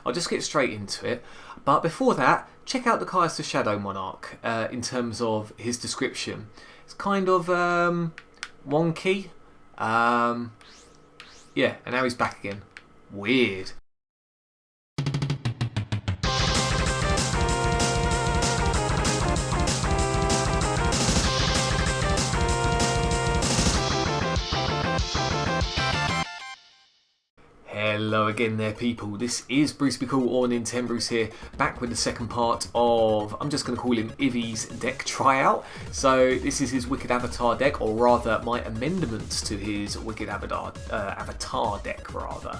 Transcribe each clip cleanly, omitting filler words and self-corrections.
I'll just get straight into it. But before that, check out the Caius the Shadow Monarch in terms of his description. It's kind of wonky. Yeah, and now he's back again. Weird. Hello again there people, this is Bruce Be Cool or nintenbruce here, back with the second part of, I'm just going to call him iVi's deck tryout. So this is his Wicked Avatar deck, or rather my amendments to his Wicked Avatar deck rather.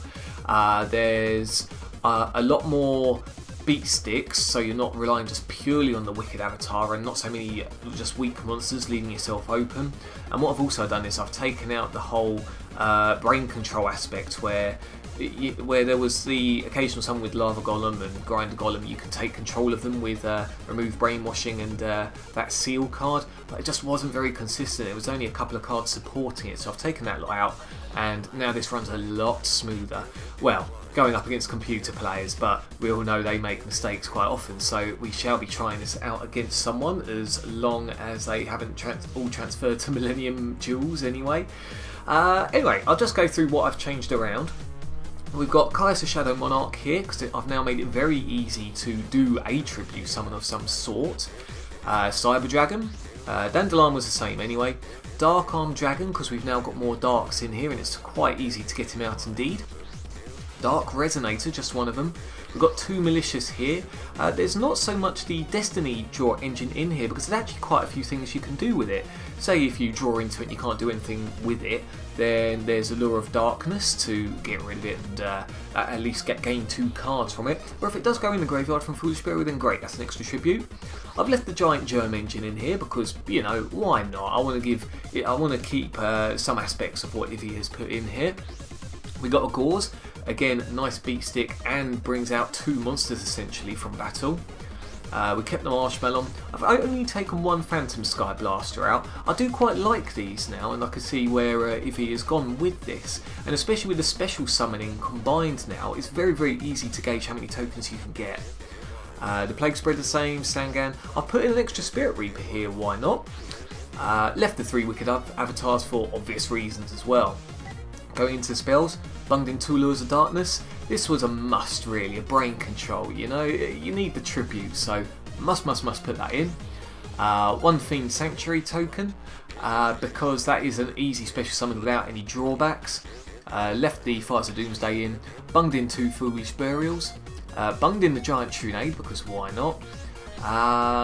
There's a lot more beat sticks, so you're not relying just purely on the Wicked Avatar, and not so many just weak monsters leaving yourself open. And what I've also done is I've taken out the whole brain control aspect where there was the occasional summon with Lava Golem and Grinder Golem. You can take control of them with Remove Brainwashing and that Seal card, but it just wasn't very consistent. It was only a couple of cards supporting it, so I've taken that lot out, and now this runs a lot smoother. Well, going up against computer players, but we all know they make mistakes quite often, so we shall be trying this out against someone as long as they haven't all transferred to Millennium Duels anyway. Anyway, I'll just go through what I've changed around. We've got Caius the Shadow Monarch here, because I've now made it very easy to do a tribute summon of some sort. Cyber Dragon, Dandelion was the same anyway. Dark Arm Dragon, because we've now got more darks in here and it's quite easy to get him out indeed. Dark Resonator, just one of them. We've got two Malicious here. There's not so much the Destiny draw engine in here because there's actually quite a few things you can do with it. Say if you draw into it and you can't do anything with it, then there's Allure of Darkness to get rid of it and at least gain 2 cards from it. Or if it does go in the graveyard from Foolish Burial, then great, that's an extra tribute. I've left the Giant Germ engine in here because, you know, why not? I want to keep some aspects of what iVi has put in here. We got a Gauze. Again, nice beat stick and brings out 2 monsters essentially from battle. We kept the Marshmallow. I've only taken 1 Phantom Sky Blaster out. I do quite like these now, and I can see where iVi has gone with this. And especially with the special summoning combined now, it's very, very easy to gauge how many tokens you can get. The Plague Spread the same, Sangan. I've put in an extra Spirit Reaper here, why not? Left the 3 Wicked Avatars for obvious reasons as well. Going into spells, bunged in 2 Lures of Darkness. This was a must really, a brain control, you know, you need the tribute, so must put that in. 1 Fiend Sanctuary token, because that is an easy special summon without any drawbacks. Left the Fires of Doomsday in, bunged in 2 Foolish Burials, bunged in the Giant Trunade because why not.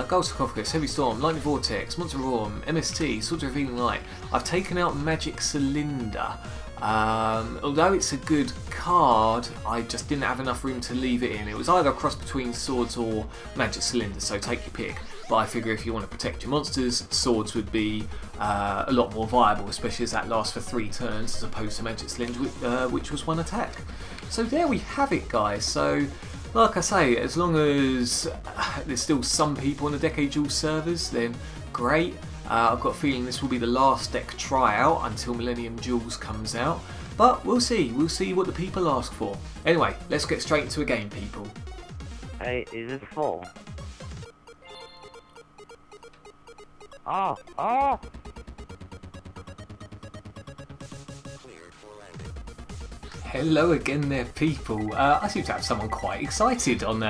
Gold Sarcophagus, Heavy Storm, Lightning Vortex, Monster Roar, MST, Swords of Revealing Light. I've taken out Magic Cylinder. Although it's a good card, I just didn't have enough room to leave it in. It was either a cross between Swords or Magic Cylinder, so take your pick. But I figure if you want to protect your monsters, Swords would be a lot more viable, especially as that lasts for 3 turns as opposed to Magic Cylinder, which was 1 attack. So there we have it, guys. So, like I say, as long as there's still some people on the Decade Duel servers, then great. I've got a feeling this will be the last deck tryout until Millennium Duels comes out, but we'll see what the people ask for. Anyway, let's get straight into a game, people. Hey, is it full? Oh! Hello again there, people. I seem to have someone quite excited on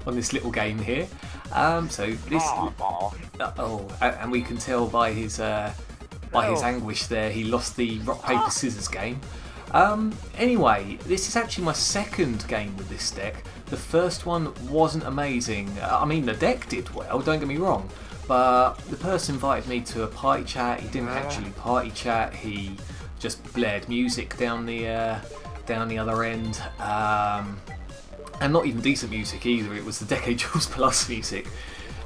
this little game here. So this, and we can tell by his anguish there, he lost the rock paper scissors game. Anyway, this is actually my second game with this deck. The first one wasn't amazing. I mean, the deck did well, don't get me wrong, but the person invited me to a party chat. He didn't actually party chat. He just blared music down the other end. And not even decent music either, it was the Decade Duels Plus music.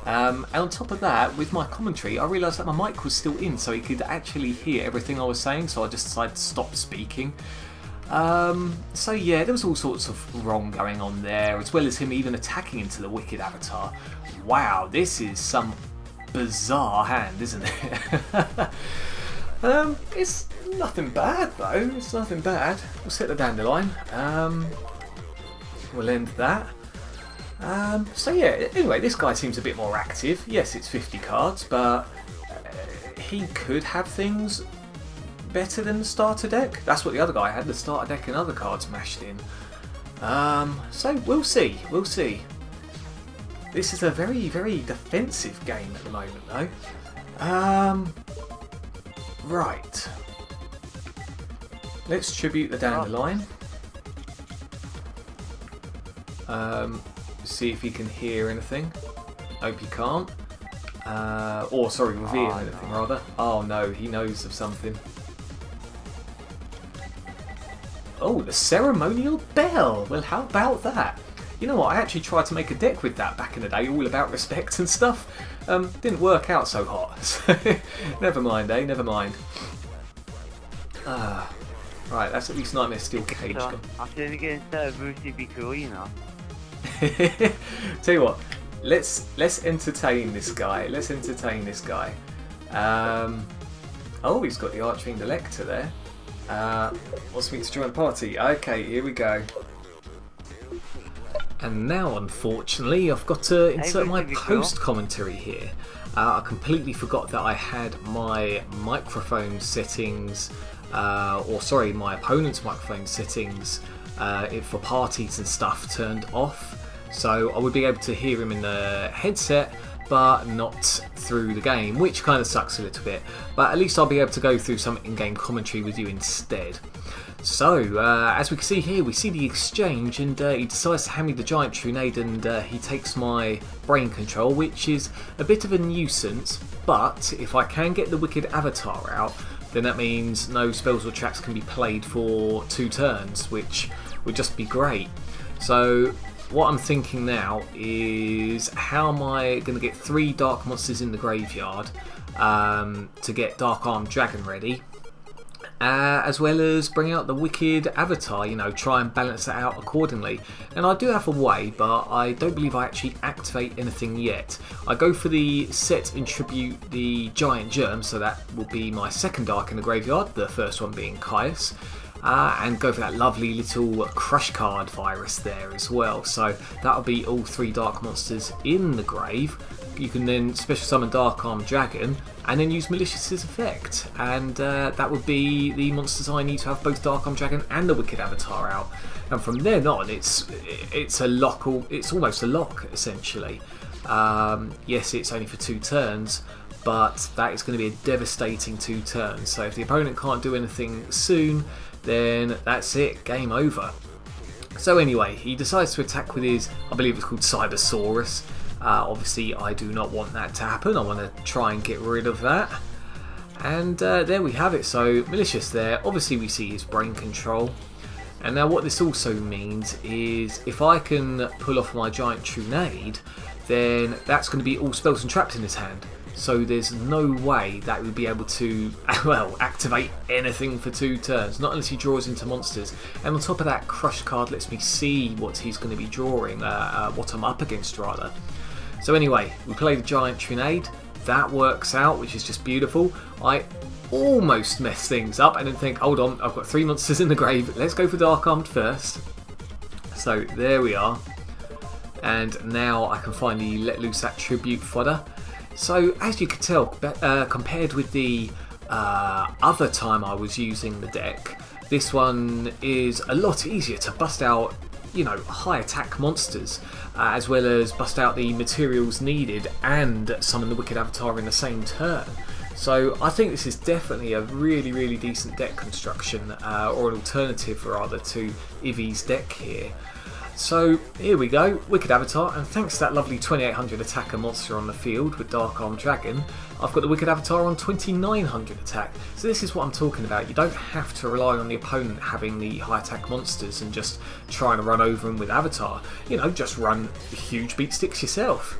And on top of that, with my commentary, I realised that my mic was still in, so he could actually hear everything I was saying, so I just decided to stop speaking. So yeah, there was all sorts of wrong going on there, as well as him even attacking into the Wicked Avatar. Wow, this is some bizarre hand, isn't it? It's nothing bad though, it's nothing bad. We'll set the Dandelion. we'll end that. So yeah, anyway, this guy seems a bit more active. Yes, it's 50 cards, but he could have things better than the starter deck. That's what the other guy had, the starter deck and other cards mashed in. So we'll see, we'll see. This is a very, very defensive game at the moment though. Right. Let's tribute the dandelion. See if he can hear anything. Hope he can't. Or sorry, reveal anything rather. Oh no, he knows of something. Oh, the ceremonial bell. Well, how about that? You know what? I actually tried to make a deck with that back in the day, all about respect and stuff. Didn't work out so hot. So never mind, eh? Never mind. Right, that's at least Nightmare Steel Cage. So, I think against Bruce would be cool, you know. Tell you what, let's entertain this guy. Let's entertain this guy. Oh, he's got the Archfiend Elector there. Wants me to join the party. Okay, here we go. And now, unfortunately, I've got to insert my post commentary here. I completely forgot that I had my microphone settings, or sorry, my opponent's microphone settings for parties and stuff turned off. So I would be able to hear him in the headset, but not through the game, which kind of sucks a little bit. But at least I'll be able to go through some in-game commentary with you instead. So, as we can see here, we see the exchange, and he decides to hand me the giant Trunade, and he takes my brain control, which is a bit of a nuisance. But if I can get the Wicked Avatar out, then that means no spells or traps can be played for 2 turns, which would just be great. So what I'm thinking now is, how am I going to get 3 dark monsters in the graveyard to get Dark Armed Dragon ready, as well as bring out the Wicked Avatar, you know, try and balance that out accordingly. And I do have a way, but I don't believe I actually activate anything yet. I go for the set and tribute the Giant Germ, so that will be my second Dark in the graveyard, the first one being Caius. And go for that lovely little Crush Card virus there as well. So that'll be all 3 dark monsters in the grave. You can then special summon Dark Armed Dragon and then use Malicious's effect. And that would be the monsters I need to have both Dark Armed Dragon and the Wicked Avatar out. And from then on, it's a lock. It's almost a lock essentially. Yes, it's only for 2 turns. But that is going to be a devastating 2 turns. So if the opponent can't do anything soon, then that's it, game over. So anyway, he decides to attack with his, I believe it's called Cybersaurus. Obviously I do not want that to happen, I want to try and get rid of that. And there we have it, so malicious there. Obviously we see his brain control. And now what this also means is, if I can pull off my giant Trunade, then that's going to be all spells and traps in his hand. So there's no way that we'd be able to, well, activate anything for 2 turns, not unless he draws into monsters. And on top of that, Crush Card lets me see what he's going to be drawing, what I'm up against rather. So anyway, we play the giant Trunade, that works out, which is just beautiful. I almost messed things up and then think, hold on, I've got 3 monsters in the grave, let's go for Dark Armed first. So there we are. And now I can finally let loose that tribute fodder. So as you can tell, compared with the other time I was using the deck, this one is a lot easier to bust out, you know, high attack monsters, as well as bust out the materials needed and summon the Wicked Avatar in the same turn. So I think this is definitely a really, really decent deck construction, or an alternative rather to iVi's deck here. So here we go, Wicked Avatar, and thanks to that lovely 2800 attacker monster on the field with Dark Armed Dragon, I've got the Wicked Avatar on 2900 attack. So this is what I'm talking about. You don't have to rely on the opponent having the high attack monsters and just trying to run over them with Avatar. You know, just run huge beat sticks yourself.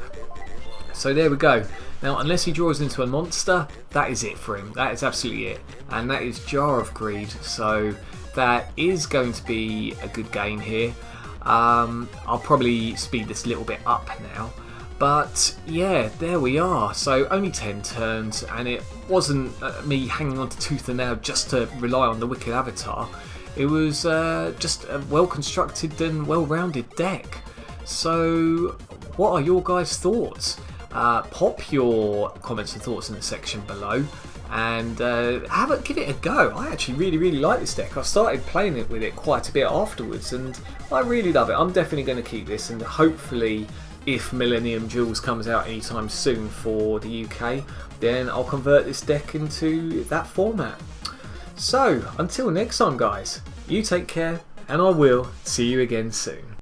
So there we go. Now, unless he draws into a monster, that is it for him. That is absolutely it. And that is Jar of Greed. So that is going to be a good game here. I'll probably speed this a little bit up now, but yeah, there we are. So only 10 turns, and it wasn't me hanging on to tooth and nail just to rely on the Wicked Avatar. It was just a well constructed and well rounded deck. So what are your guys' thoughts? Pop your comments and thoughts in the section below, and give it a go. I actually really like this deck. I started playing it with it quite a bit afterwards, and I really love it. I'm definitely going to keep this, and hopefully if Millennium Duels comes out anytime soon for the UK, then I'll convert this deck into that format. So until next time guys, you take care, and I will see you again soon.